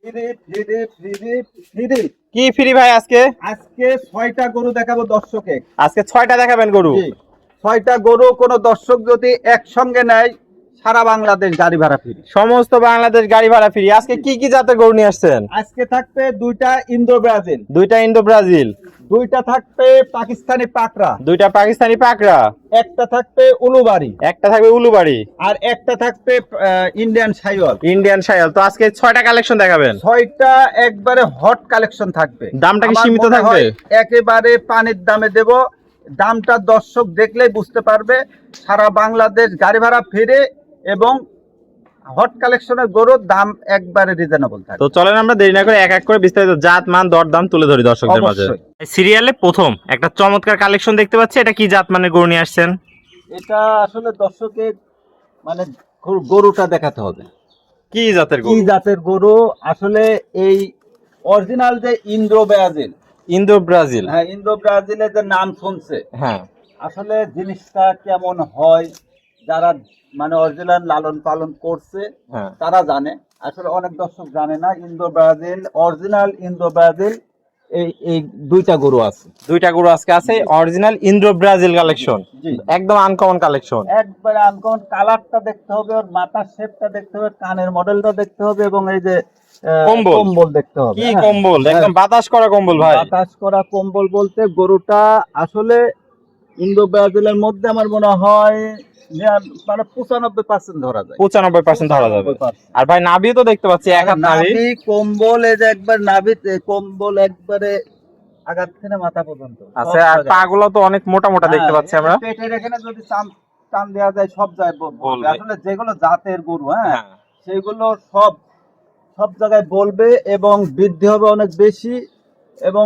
Free free free free. কি free ভাই আজকে? আজকে 6টা গরু দেখাবো দর্শকে। আজকে 6টা দেখাবেন গরু? জি, 6টা গরু কোনো দর্শক যদি একসঙ্গে নেয় সারা বাংলাদেশ গাড়ি ভাড়া ফ্রি। সমস্ত বাংলাদেশ গাড়ি ভাড়া ফ্রি। আজকে কি কি জাতের গরু নিয়ে আসছেন? আজকে থাকবে 2টা ইন্দো ব্রাজিল, 2টা ইন্দো ব্রাজিল, 2টা থাকবে পাকিস্তানি পাকড়া, 2টা পাকিস্তানি পাকড়া, একটা থাকবে উলুবাড়ি, একটা থাকবে উলুবাড়ি, আর একটা থাকবে ইন্ডিয়ান সাইওয়াল। ইন্ডিয়ান শায়াল। তো আজকে 6টা কালেকশন দেখাবেন। 6টা একবারে হট কালেকশন থাকবে। দামটা কি আমার সীমিত মনে থাকবে? হয় একেবারে পানির দামে দেব। দামটা দর্শক দেখলেই বুঝতে পারবে। সারা বাংলাদেশ গাড়ি ভাড়া ফিরে এবং হট কালেকশনের গরুর দাম একবারে রিজনেবল তো থাকবে। চলেন আমরা দেরি না করে এক এক করে বিস্তারিত জাত মান দর দাম তুলে ধরি দর্শকদের মাঝে। অবশ্যই। সিরিয়ালে প্রথম একটা চমৎকার কালেকশন দেখতে পাচ্ছি। এটা কি জাত মানে গরু নিয়ে আসছেন? এটা আসলে দর্শকের মানে গরুটা দেখাতে হবে কি জাতের কি গরু? জাতের গরু। আসলে এই অরিজিনাল যে ইন্দ্রো ব্রাজিল, ইন্দো ব্রাজিল। হ্যাঁ ইন্দ্রো ব্রাজিলের যে নাম শুনছে, হ্যাঁ, আসলে জিনিসটা কেমন হয় যারা মানে অরিজিনাল লালন পালন করছে হ্যাঁ। তারা জানে। আসলে অনেক দর্শক জানে না Indo Brazil, original Indo Brazil এই এই 2টা গরু আছে। 2টা গরু আজকে আছে অরিজিনাল ইন্দো ব্রাজিল কালেকশন। জি, একদম আনকমন কালেকশন। একবারে আনকমন। কালারটা দেখতে হবে, ওর মাথার শেপটা দেখতে হবে, কানের মডেলটা দেখতে হবে এবং এই যে কম্বল। কম্বল দেখতে হবে। কি হ্যাঁ, কম্বল! হ্যাঁ। একদম বাতাস করা কম্বল ভাই। বাতাস করা কম্বল বলতে গরুটা আসলে ইন্দো ব্রাজিলের মধ্যে আমার মনে হয় মানে 95% ধরা যায়। 95% ধরা যাবে। 95%। আর ভাই নাভিও তো দেখতে পাচ্ছি এক হাত নাভি। নাভি কম্বল, এই যে একবার নাভিতে কম্বল একবারে আঘাত থেকে মাথা পর্যন্ত আছে। আর পাগুলো তো অনেক মোটা মোটা দেখতে পাচ্ছি আমরা। পেটের এখানে যদি টান দেওয়া যায় সব জায়গায় বলবে। বলবে। আসলে যেগুলো জাতের গরু, হ্যাঁ, হ্যাঁ। সেগুলো সব সব জায়গায় বলবে এবং বৃদ্ধি হবে অনেক বেশি এবং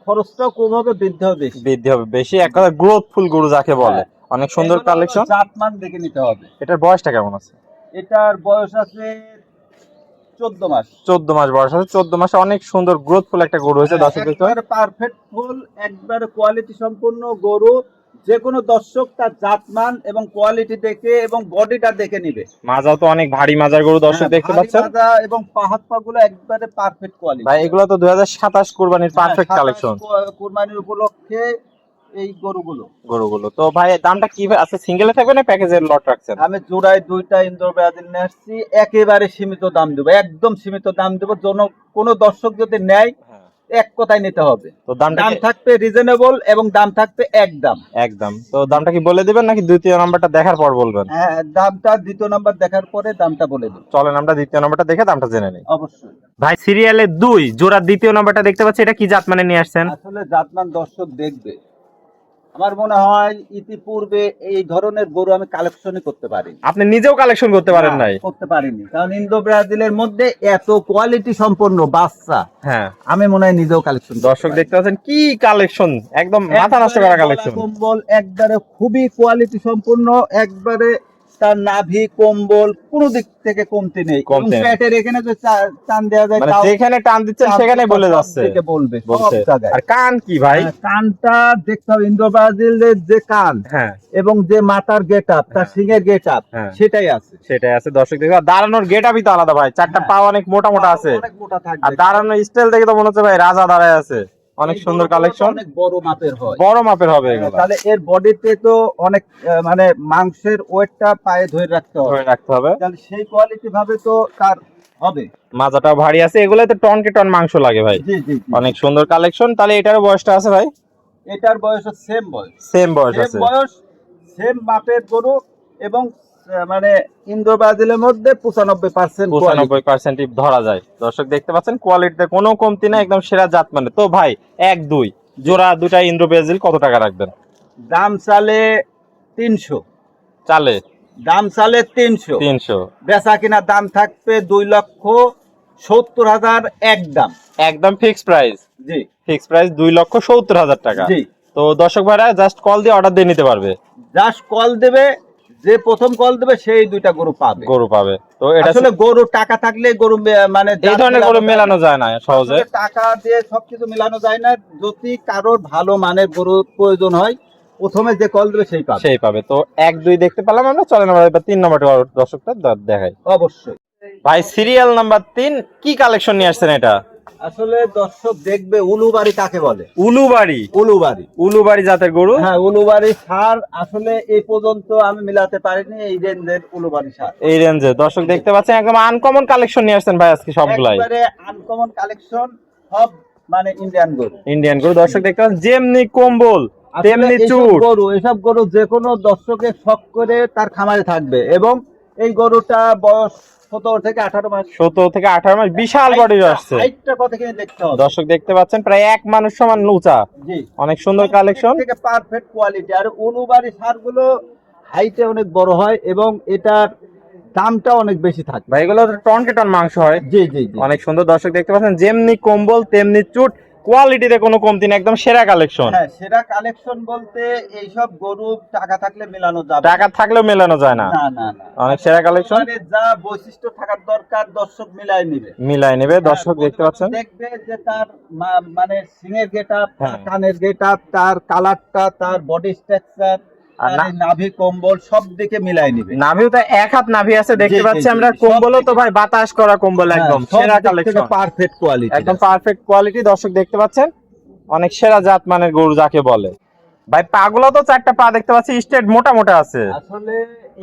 খরচটাও কম হবে, বৃদ্ধি হবে বেশি। বৃদ্ধি হবে বেশি। এক কথা গ্রোথফুল গরু যাকে বলে। অনেক সুন্দর এগুলো হলো কালেকশন। জাতমান দেখে নিতে হবে। এটার বয়সটা কেমন আছে? এটার বয়স আছে 14 মাস। 14 মাস বয়স আছে। 14 মাসে অনেক সুন্দর গ্রোথফুল একটা গরু হয়েছে দর্শক দেখতে পাচ্ছেন। একবারে পারফেক্ট ফুল, একবারে কোয়ালিটি সম্পূর্ণ গরু। যে কোনো দর্শক তার জাতমান এবং কোয়ালিটি দেখে এবং বডিটা দেখে নিবে। মাজাও তো অনেক ভারী মাজার গরু দর্শক দেখতে ভারী পাচ্ছেন মাজা এবং পাহাড় পাগুলো একবারে পারফেক্ট কোয়ালিটি। ভাই। এগুলো তো 2027 কুরবানির পারফেক্ট কালেকশন। কুরবানির উপলক্ষে এই গরুগুলো। তো ভাই দামটা কি আছে? সিঙ্গেলে থাকবে না প্যাকেজের লট রাখছেন? আমি জোড়ায় 2টা ইন্দো ব্রাজিল নিয়ে আসছি। একেবারে সীমিত দাম দেবো, একদম সীমিত দাম দেবো। কোনো দর্শক যদি নেয় এক কথায় নিতে হবে। তো দাম থাকবে রিজনেবল এবং দাম থাকবে একদম। একদম। তো দামটা কি বলে দিবেন নাকি দ্বিতীয় নাম্বারটা দেখার পর বলবেন? হ্যাঁ, দামটা দ্বিতীয় নাম্বার দেখার পরে দামটা বলে দিই। চলেন আমরা দ্বিতীয় নাম্বারটা দেখে দামটা জেনে নিই। অবশ্যই। ভাই সিরিয়ালে 2 জোড়া দ্বিতীয় নাম্বারটা দেখতে পাচ্ছি। এটা কি জাত মানে নিয়ে আসছেন? আসলে জাতমান দর্শক দেখবে। আমার মনে হয় ইতিপূর্বে এই ধরনের গরু আমি কালেকশনই করতে পারি। আপনি নিজেও কালেকশন করতে পারেন নাই? করতে পারিনি, কারণ ইন্দো ব্রাজিলের মধ্যে এত কোয়ালিটি সম্পন্ন বাচ্চা হ্যাঁ, আমি মনে হয় নিজেও কালেকশন। দর্শক দেখতে পাচ্ছেন কি কালেকশন! একদম মাথা নষ্ট করা কালেকশন। কম্বল একবারে খুবই কোয়ালিটি সম্পূর্ণ। একবারে তার নাভি কম্বল কোনো দিক থেকে কমতি নেই। পেটের এখানে যে টান দেওয়া যায়, মানে যেখানে টান দিচ্ছেন সেখানে বলে যাচ্ছে। বলবে বলছে। আর কান কি ভাই? কানটা দেখতে হবে। ইন্দো ব্রাজিলের যে কান, হ্যাঁ, এবং যে মাথার গেট আপ, তার সিংহের গেট আপ, সেটাই আছে। সেটাই আছে দর্শক দেখতে। দাঁড়ানোর গেট আপই তো আলাদা ভাই। 4টা পা অনেক মোটা মোটা আছে। অনেক মোটা থাকবে। আর দাঁড়ানোর স্টাইল দেখে তো মনে হচ্ছে ভাই রাজা দাঁড়ায় আছে। অনেক সুন্দর কালেকশন। অনেক বড় মাপের হয়, বড় মাপের হবে এগুলো। তাহলে এর বডিতে তো অনেক মানে মাংসের ওয়েটটা পায়ে ধরে রাখতে হবে, তাহলে সেই কোয়ালিটি ভাবে তো তার হবে। মাজাটাও ভারী আছে। এগুলোতে টনকে টন মাংস লাগে ভাই। জি জি, অনেক সুন্দর কালেকশন। তাহলে এটারও বয়সটা আছে ভাই? এটার বয়স সেম বয়স। সেম বয়স আছে। সেম মাপের গরু এবং মানে ইন্দো ব্রাজিলের মধ্যে 95% ধরা যায়। দর্শক দেখতে পাচ্ছেন কোয়ালিটিতে কোনো কমতি না, একদম সেরা জাত মানে। তো ভাই 1-2 জোড়া 2টা ইন্দো ব্রাজিল কত টাকা রাখবেন? দাম চালে 300। চালে দাম চালে 300। বেচা কিনা দাম থাকবে 2,70,000 একদম। একদম ফিক্সড প্রাইস? জি, ফিক্সড প্রাইস 2,70,000 টাকা। জি। তো দর্শক ভাইরা জাস্ট কল দিয়ে অর্ডার দিয়ে নিতে পারবে। জাস্ট কল দেবে, যে প্রথম কল দেবে সেই 2টা গরু পাবে। তো এটা আসলে গরু টাকা থাকলে গরু মানে এই ধরনের গরু মেলানো যায় না সহজে। টাকা দিয়ে সবকিছু মেলানো যায় না। যদি কারোর ভালো মানের গরু প্রয়োজন হয়, প্রথমে যে কল দেবে সেই পাবে। তো 1-2 দেখতে পেলাম আমরা। চলেন আমরা এবার 3 নম্বরটা দর্শকটা দেখাই। অবশ্যই। ভাই সিরিয়াল নাম্বার 3 কি কালেকশন নিয়ে আসছেন এটা? আসলে দর্শক দেখবে উলুবাড়ি কাকে বলে। উলুবাড়ি। উলুবাড়ি, উলুবাড়ি জাতের গরু। হ্যাঁ উলুবাড়ি সার আসলে এই পর্যন্ত আমি মিলাতে পারিনি এই রেঞ্জের উলুবাড়ি সার। এই রেঞ্জে দর্শক দেখতে পাচ্ছেন একদম আনকমন কালেকশন নিয়ে আসছেন ভাই আজকে সবগুলাই। একবারে আনকমন কালেকশন, সব মানে ইন্ডিয়ান গরু। ইন্ডিয়ান গরু দর্শক দেখতে পাচ্ছেন, যেমনি কম্বল তেমনি চুট। এসব গরু যে কোনো দর্শকের শখ করে তার খামারে থাকবে, এবং এই গরুটা বয়স 17 থেকে 18 মাস। 17 থেকে 18 মাস, বিশাল বডির আসছে। হাইটটা কত কিনে দেখতে হবে। দর্শক দেখতে পাচ্ছেন প্রায় এক মানুষ সমান উঁচা। জি, অনেক সুন্দর কালেকশন থেকে পারফেক্ট কোয়ালিটি। আর উলুবাড়ি সারগুলো হাইটে অনেক বড় হয় এবং এটার দামটা অনেক বেশি থাকে। ভাই এগুলো টনকে টন মাংস হয়। জি জি জি, অনেক সুন্দর দর্শক দেখতে পাচ্ছেন, যেমনি কম্বল তেমনি চুট, কোয়ালিটিতে কোনো কমতি নেই, একদম সেরা কালেকশন। হ্যাঁ সেরা কালেকশন বলতে এইসব গরু টাকা থাকলে মেলানো যাবে, টাকা থাকলেও মেলানো যায় না। না না না, অনেক সেরা কালেকশন, মানে যা বৈশিষ্ট্য থাকার দরকার দর্শক মিলাই নিবে। মিলাই নেবে দর্শক দেখতে পাচ্ছেন। দেখবে যে তার মানে সিংয়ের গেটআপ, হ্যাঁ। কানের গেটআপ, তার কালারটা, তার বডি স্ট্রাকচার, আর আর এই নাভি কম্বল সব দিকে মিলাই নিবে। নাভিও তো এক হাত নাভি আছে দেখতে জি, জি, পাচ্ছি জি, আমরা। জি, সব কম্বলও তো দিকে। ভাই বাতাস করা কম্বল, একদম সেরা কালেকশন, পারফেক্ট কোয়ালিটি, একদম পারফেক্ট কোয়ালিটি দর্শক দেখতে পাচ্ছেন। অনেক সেরা জাত মানের গরু যাকে বলে। ভাই পাগুলো তো 4টা পা দেখতে পাচ্ছি, স্ট্রেট মোটা মোটা আছে। আসলে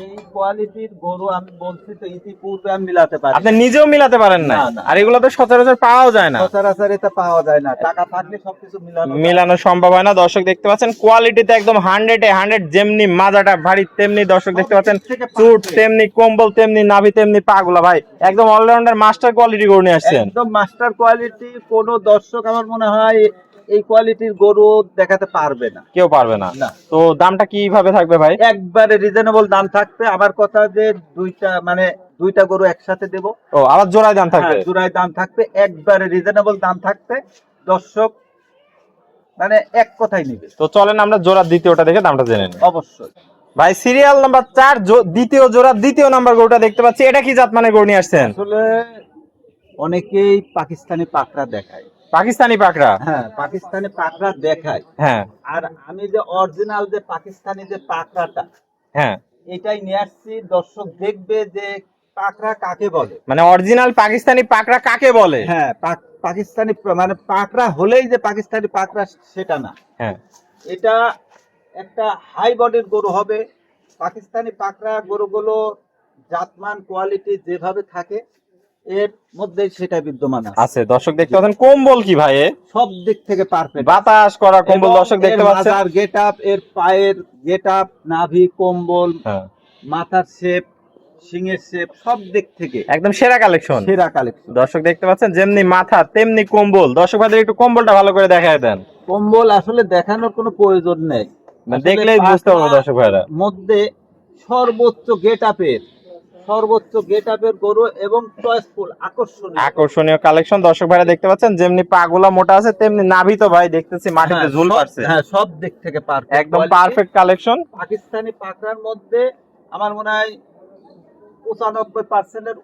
এই কোয়ালিটির গরু আমি বলছি তো ইতিপূর্বে আমি মিলাতে পারি, আপনি নিজেও মিলাতে পারেন না, না, না। আর এগুলো তো সচরাচর পাওয়াও যায় না, সচরাচর এটা পাওয়া যায় না। টাকা থাকলে সবকিছু মিলানো সম্ভব হয় না। দর্শক দেখতে পাচ্ছেন কোয়ালিটিতে একদম 100-এ 100, যেমনি মাজাটা ভারী তেমনি দর্শক দেখতে পাচ্ছেন চুট তেমনি কম্বল তেমনি নাভি তেমনি পাগুলা। ভাই একদম অলরাউন্ডার মাস্টার কোয়ালিটি গরু নিয়ে আসছেন। একদম মাস্টার কোয়ালিটি। কোন দর্শক আমার মনে হয় এই কোয়ালিটির গরু দেখাতে পারবে না, কেউ পারবে না। না। তো দামটা কিভাবে থাকবে ভাই? একবারে রিজনেবল দাম থাকবে। আমার কথা যে দুইটা গরু একসাথে দেব। ও আবার জোড়ায় দাম থাকবে? হ্যাঁ, জোড়ায় দাম থাকবে, একবারে রিজনেবল দাম থাকবে। দর্শক মানে এক কথাই নিবে। তো চলেন আমরা জোড়া দ্বিতীয়টা দেখে দামটা জেনে নিই। অবশ্যই ভাই সিরিয়াল নাম্বার 4 দ্বিতীয় জোড়া দ্বিতীয় নাম্বার গরুটা দেখতে পাচ্ছি, এটা কি জাত মানে গরু নিয়ে আসছেন? আসলে অনেকেই পাকিস্তানি পাকড়া দেখায়। পাকিস্তানি পাকড়া? হ্যাঁ পাকিস্তানি পাকড়া দেখায়। হ্যাঁ আর আমি যে অরিজিনাল যে পাকিস্তানি যে পাকড়াটা, হ্যাঁ, এটাই নিয়ে আসছি। দর্শক দেখবে যে পাকড়া কাকে বলে, মানে অরিজিনাল পাকিস্তানি পাকড়া কাকে বলে। হ্যাঁ পাকিস্তানি মানে পাকড়া হলেই যে পাকিস্তানি পাকড়া সেটা না। হ্যাঁ, এটা একটা হাই বডির গরু হবে। পাকিস্তানি পাকড়া গরুগুলো জাতমান কোয়ালিটি যেভাবে থাকে এর মধ্যে সেটা বিদ্যমান আছে। দর্শক দেখতে পাচ্ছেন কম্বল কি ভাই, সব দিক থেকে পারফেক্ট, বাতাস করা কম্বল দর্শক দেখতে পাচ্ছেন। মাথার গেটআপ, এর পায়ের গেটআপ, নাভি কম্বল, হ্যাঁ, মাথার শেপ, সিংয়ের শেপ, সব দিক থেকে একদম সেরা কালেকশন। সেরা কালেকশন। দর্শক দেখতে পাচ্ছেন যেমনি মাথা তেমনি কম্বল। দর্শক ভাইদের একটু কম্বলটা ভালো করে দেখায় দেন। কম্বল আসলে দেখানোর কোনো প্রয়োজন নেই, মানে দেখলেই বুঝতে পারবে দর্শক ভাইরা। মধ্যে সর্বোচ্চ গেটআপের গরু এবং চয়েসফুল আকর্ষণীয় কালেকশন দর্শক ভাইরা দেখতে পাচ্ছেন। যেমনি পাগুলা মোটা আছে তেমনি নাভি তো ভাই দেখতেছি মাটিতে ঝুল পাচ্ছে। হ্যাঁ সব দিক থেকে পারফেক্ট, একদম পারফেক্ট কালেকশন। পাকিস্তানি পাকড়ার মধ্যে আমার মনে হয় 95% এর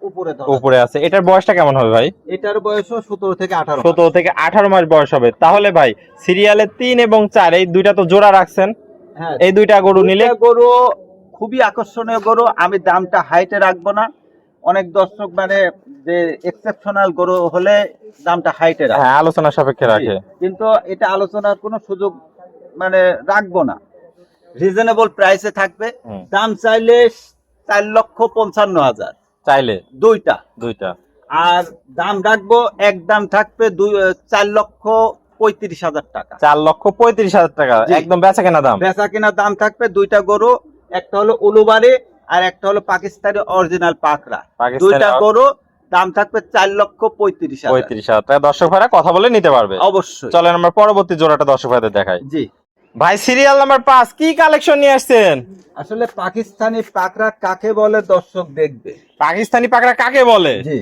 উপরে আছে। এটার বয়সটা কেমন হবে ভাই? এটার বয়সও 17 থেকে 18। 17 থেকে 18 মাস বয়স হবে। তাহলে ভাই সিরিয়ালে 3 এবং 4 এই দুইটা তো জোড়া রাখছেন, হ্যাঁ এই দুইটা গরু নিলে গরু খুবই আকর্ষণীয় গরু। আমি দামটা হাইটে রাখবো না। অনেক দর্শক মানে যে এক্সেপশনাল গরু হলে দামটা হাইটে রাখে, হ্যাঁ আলোচনা সাপেক্ষে রাখে, কিন্তু এটা আলোচনার কোনো সুযোগ মানে রাখবো না। রিজনেবল প্রাইসে থাকবে। দাম চাইলে 4,55,000 চাইলে দুইটা। আর দাম রাখবো একদম থাকবে 4,35,000 টাকা। 4,35,000 টাকা একদম বেচা কেনা দাম। বেচা কেনা দাম থাকবে দুইটা গরু, একটা হলো উলুবাড়ি আর একটা হলো পাকিস্তানি অরিজিনাল পাকড়া। দুইটা গরু দাম থাকবে 4,35,000 টাকা। দর্শক ভাইরা কথা বলে নিতে পারবে অবশ্যই। চলেন আমরা পরবর্তী জোড়াটা দর্শক ভাইদের দেখাই। জি ভাই সিরিয়াল নাম্বার 5 কি কালেকশন নিয়ে আসছেন? আসলে পাকিস্তানি পাকড়া কাকে বলে দর্শক দেখবে। পাকিস্তানি পাকড়া কাকে বলে? জি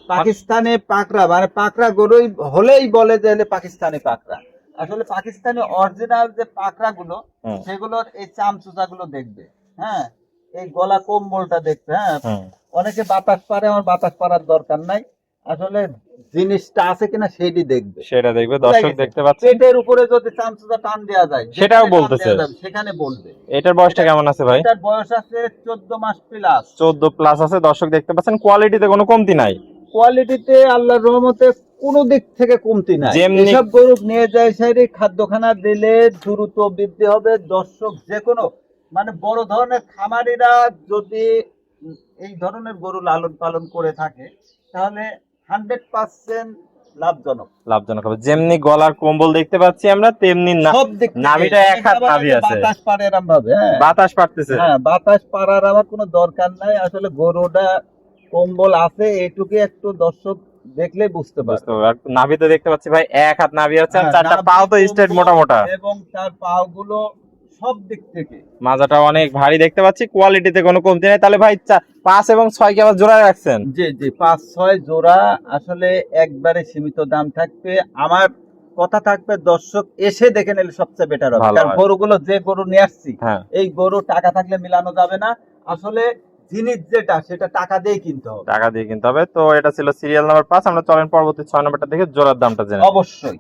পাকিস্তানি পাকড়া মানে পাকড়া গরুই হলেই বলে যে পাকিস্তানি পাকড়া। আসলে পাকিস্তানি অরিজিনাল যে পাকড়া গুলো সেগুলোর এই চামচুচা গুলো দেখবে, হ্যাঁ এই গলা কম্বলটা দেখবে। হ্যাঁ অনেকে বাতাস পারে, আমার বাতাস পারার দরকার নাই। আসলে জিনিসটা আছে কিনা সেটি দেখবে। সেটা দেখবে দর্শক দেখতে পাচ্ছেন। পেটের উপরে যদি চামচটা টান দেওয়া যায় সেটাও যেখানে টান বলতেছে। দেওয়া যাবে সেখানে বলবে। এটার বয়সটা কেমন আছে ভাই? এটার বয়স আছে 14 মাস প্লাস। 14 প্লাস আছে দর্শক দেখতে পাচ্ছেন। কোয়ালিটিতে কোনো কমতি নাই। কোয়ালিটিতে আল্লাহর রহমতে কোনো দিক থেকে কমতি নাই। যেমনি- এসব গরু নিয়ে যায় সাইডে খাদ্যখানা দিলে দ্রুত বৃদ্ধি হবে। দর্শক যে কোনো মানে বড় ধরনের খামারিরা যদি এই ধরনের গরু লালন পালন করে থাকে তাহলে 100% লাভজনক। লাভজনক হবে। যেমনি গলার কম্বল দেখতে পাচ্ছি আমরা, তেমনি সব দিক থেকে। নাভিটা এক হাত নাভি আছে। বাতাস পারে এরম ভাবে, হ্যাঁ। বাতাস পারতেছে। হ্যাঁ, বাতাস পারার আমার কোনো দরকার নাই। আসলে গরুটা কম্বল আছে এইটুকু একটু দর্শক দেখলে বুঝতে পারবে। বুঝতে পারবে। আর নাভিতে দেখতে পাচ্ছি ভাই এক হাত নাভি আছে, আর হ্যাঁ, চারটা নাভি, পাও তো স্ট্রেট মোটা মোটা। এবং তার পাও গুলো সব দিক থেকে মাজাটা অনেক ভারী দেখতে পাচ্ছি। কোয়ালিটিতে কোনো কমতি নেই। তাহলে ভাই 5 এবং 6 কে আবার জোড়া রাখছেন? জি জি 5-6 জোড়া আসলে একবারে সীমিত দাম থাকবে। আমার কথা থাকবে দর্শক এসে দেখে নিলে সবচেয়ে বেটার হবে। ভালো কারণ হয়। গরুগুলো যে গরু নিয়ে আসছি হ্যাঁ, এই গরু টাকা থাকলে মিলানো যাবে না। আসলে জিনিস যেটা সেটা টাকা দিয়ে কিনতে হবে। টাকা দিয়ে কিনতে হবে। তো এটা ছিল সিরিয়াল নাম্বার 5। আমরা চলেন পরবর্তী 6 নাম্বারটা দেখে জোড়ার দামটা জেনে নিই। অবশ্যই।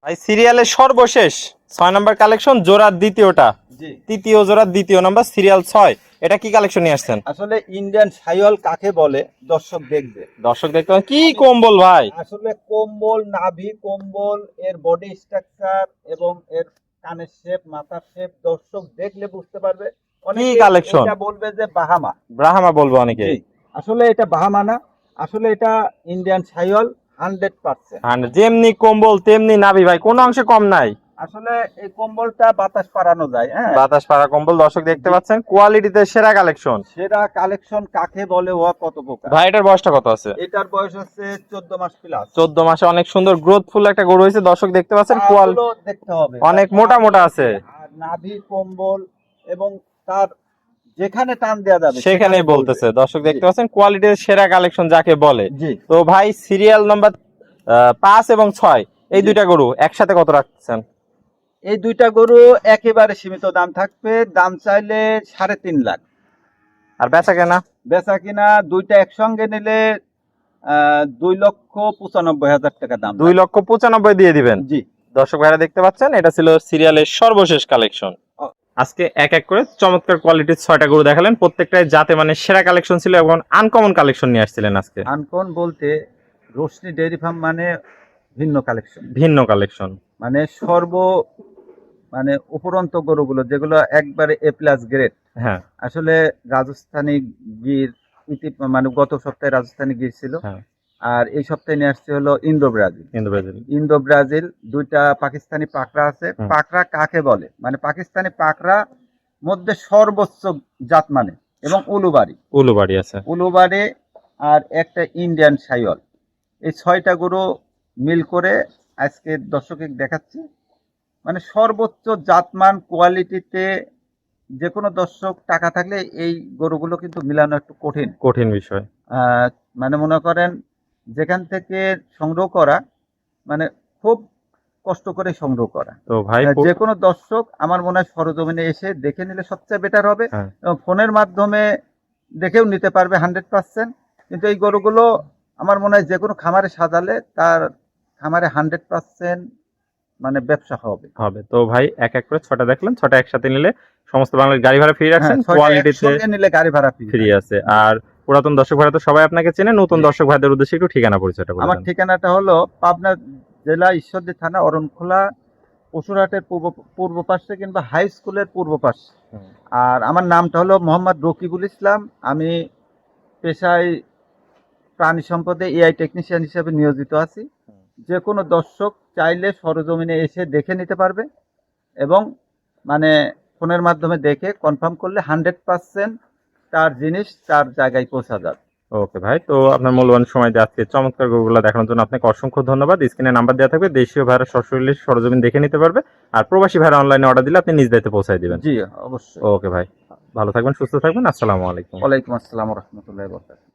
ভাই সিরিয়ালের সর্বশেষ 6 নাম্বার কালেকশন, জোড়ার দ্বিতীয়টা, জি, তৃতীয় জোড়ার দ্বিতীয় নাম্বার, সিরিয়াল 6। এটা কি কালেকশন নিয়ে আসছেন? আসলে ইন্ডিয়ান শাইওয়াল কাকে বলে দর্শক দেখবে। দর্শক দেখতে পাচ্ছেন কি কম্বল ভাই। আসলে কম্বল, নাভি কম্বল, এর বডি স্ট্রাকচার এবং এর কানের শেপ, মাথার শেপ দর্শক দেখলে বুঝতে পারবে। অনেকে কালেকশন? এটা বলবে যে বাহামা। ব্রাহ্মা বলবো অনেকে। জি, আসলে এটা বাহামা না, আসলে এটা ইন্ডিয়ান শাইওয়াল 100%। আর যেমনি কম্বল তেমনি নাভি ভাই, কোনো অংশে কম নাই। আসলে এই কম্বলটা বাতাস পারানো যায়, হ্যাঁ। বাতাস পাড়া কম্বল দর্শক দেখতে পাচ্ছেন। কোয়ালিটিতে সেরা কালেকশন। সেরা কালেকশন কাকে বলে ও কত প্রকার। ভাই এটার বয়সটা কত আছে? এটার বয়স হচ্ছে 14 মাস প্লাস। 14 মাসে অনেক সুন্দর গ্রোথফুল একটা গরু হয়েছে দর্শক দেখতে পাচ্ছেন। পাগুলো দেখতে হবে, অনেক মোটা মোটা আছে। আর নাভি কম্বল এবং তার যেখানে টান দেওয়া যাবে সেখানেই বলবে। বলতেছে দর্শক দেখতে পাচ্ছেন। কোয়ালিটির সেরা কালেকশন যাকে বলে। জি, তো ভাই সিরিয়াল নাম্বার 5 এবং 6 এই দুইটা গরু একসাথে কত রাখছেন? এই দুইটা গরু একেবারে সীমিত দাম থাকবে। দাম চাইলে 3.5 লাখ। আর বেচা কেনা? বেচা কিনা দুইটা একসঙ্গে নিলে 2,95,000 টাকা দাম। 2,95,000 দিয়ে দিবেন। জি, দর্শক ভাইরা দেখতে পাচ্ছেন এটা ছিল সিরিয়ালের সর্বশেষ কালেকশন। আজকে এক এক করে চমৎকার কোয়ালিটির 6টা গরু দেখালেন। প্রত্যেকটাই যাতে মানে সেরা কালেকশন ছিল এবং আনকমন কালেকশন নিয়ে আসছিলেন আজকে। আনকন বলতে রোশনি ডেইরি ফার্ম মানে ভিন্ন কালেকশন, ভিন্ন কালেকশন। মানে মানে উপরন্ত গরুগুলো যেগুলো একবারে A+ গ্রেড। হ্যাঁ, আসলে রাজস্থানী গির মানে গত সপ্তাহে রাজস্থানী গির ছিল, হ্যাঁ। আর এই সপ্তাহে নিয়ে আসছে হলো ইন্দো ব্রাজিল। ইন্দো ব্রাজিল দুইটা পাকিস্তানি পাকড়া আছে। হুম। পাকড়া কাকে বলে মানে পাকিস্তানি পাকড়া মধ্যে সর্বোচ্চ জাত মানে এবং উলুবাড়ি আছে। উলুবাড়ি আর একটা ইন্ডিয়ান শাইওয়াল, এই 6টা গরু মিল করে আজকে দর্শকে দেখাচ্ছি। মানে সর্বোচ্চ জাতমান কোয়ালিটিতে যে কোনো দর্শক টাকা থাকলে এই গরুগুলো কিন্তু মিলানো একটু কঠিন বিষয়। মানে মনে করেন যেখান থেকে সংগ্রহ করা মানে খুব কষ্ট করে সংগ্রহ করা। তো ভাই যে কোনো দর্শক আমার মনে হয় সরজমিনে এসে দেখে নিলে সবচেয়ে বেটার হবে। হ্যাঁ। এবং ফোনের মাধ্যমে দেখেও নিতে পারবে 100%। কিন্তু এই গরুগুলো আমার মনে হয় যে কোনো খামারে সাজালে তার খামারে 100% মানে ব্যবসা হবে। তো ভাই এক এক করে 6টা দেখলেন। 6টা একসাথে নিলে সমস্ত বাংলার গাড়ি ভাড়া ফ্রি রাখছেন। হ্যাঁ, কোয়ালিটিতে একসঙ্গে নিলে গাড়ি ভাড়া ফ্রি আছে। আর পুরাতন দর্শক ভাইরা তো সবাই আপনাকে চেনে। নতুন দর্শক ভাইদের উদ্দেশ্যে একটু ঠিকানা পরিচয়টা বলে আমার দেন। ঠিকানাটা হলো পাবনা জেলা ঈশ্বরদী থানা অরণখোলা পশুরহাটের পূর্ব পাশে কিংবা হাই স্কুলের পূর্ব পাশে। হুম। আর আমার নামটা হলো মোহাম্মদ রকিবুল ইসলাম। আমি পেশায় প্রাণী সম্পদে AI টেকনিশিয়ান হিসেবে নিয়োজিত আছি। যে কোনো দর্শক চাইলে সরজমিনে এসে দেখে নিতে পারবে এবং মানে ফোনের মাধ্যমে দেখে কনফার্ম করলে 100% তার জিনিস তার জায়গায় পৌঁছা যাবে। ওকে ভাই, তো আপনার মূল্যবান সময় দিয়ে আজকে চমৎকার গরুগুলো দেখানোর জন্য আপনাকে অসংখ্য ধন্যবাদ। স্ক্রিনে নাম্বার দেওয়া থাকবে, দেশীয় ভাইরা সরাসরি সরজমিন দেখে নিতে পারবে। আর প্রবাসী ভাইরা অনলাইনে অর্ডার দিলে আপনি নিজ দায়িত্বে পৌঁছায় দিবেন। জি, অবশ্যই। ওকে ভাই, ভালো থাকবেন, সুস্থ থাকবেন। আসসালামু আলাইকুম। ওয়ালাইকুম আসসালাম ওয়া রাহমাতুল্লাহি ওয়া বারাকাতুহু।